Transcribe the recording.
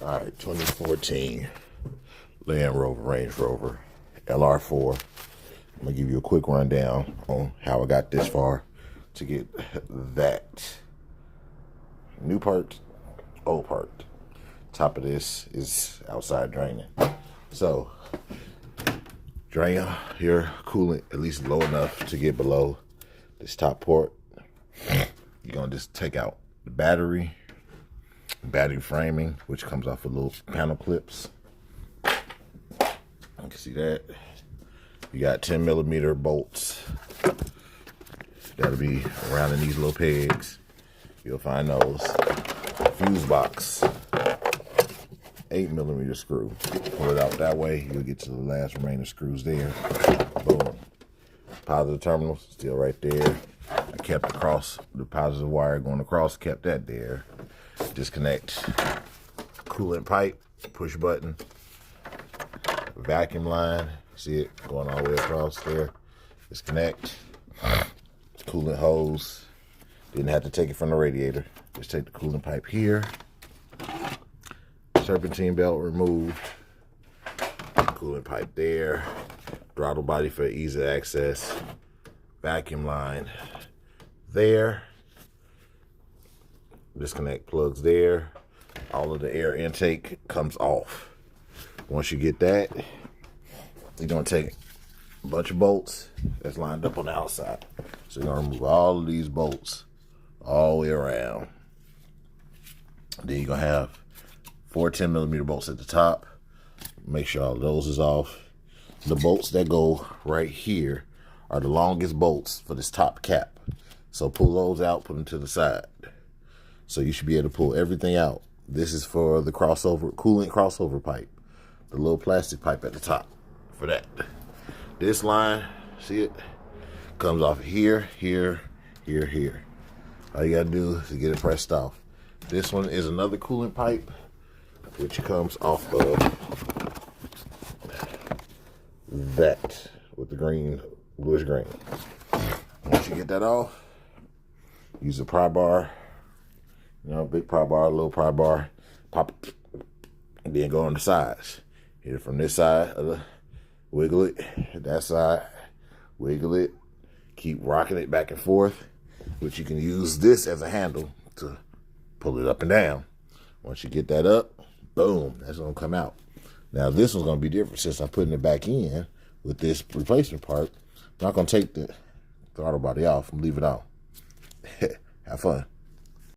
All right, 2014 Land Rover, Range Rover, LR4. I'm gonna give you a quick rundown on how I got this far to get that. New part, old part. Top of this is outside draining. So, drain your coolant at least low enough to get below this top port. You're gonna just take out the battery framing, which comes off with little panel clips. You can see that. You got 10mm bolts. That'll be around in these little pegs. You'll find those. Fuse box, 8mm screw. Pull it out that way, you'll get to the last remaining screws there. Boom. Positive terminal still right there. I kept the positive wire going across, kept that there. Disconnect coolant pipe, push button, vacuum line, see it going all the way across there. Disconnect coolant hose. Didn't have to take it from the radiator. Just take the coolant pipe here. Serpentine belt removed. Coolant pipe there. Throttle body for easy access. Vacuum line there. Disconnect plugs there. All of the air intake comes off. Once you get that, you're gonna take a bunch of bolts that's lined up on the outside. So you're gonna remove all of these bolts all the way around. Then you're gonna have 4 10mm bolts at the top. Make sure all of those is off. The bolts that go right here are the longest bolts for this top cap. So pull those out, put them to the side. So you should be able to pull everything out. This is for the coolant crossover pipe. The little plastic pipe at the top for that. This line, see it? Comes off here, here, here, here. All you gotta do is get it pressed off. This one is another coolant pipe, which comes off of that with the green, bluish green. Once you get that off, use a pry bar. You know, big pry bar, little pry bar, pop it, and then go on the sides. Hit it from this side, wiggle it, that side, wiggle it, keep rocking it back and forth, which you can use this as a handle to pull it up and down. Once you get that up, boom, that's gonna come out. Now this one's gonna be different since I'm putting it back in with this replacement part. I'm not gonna take the throttle body off and leave it on. Have fun.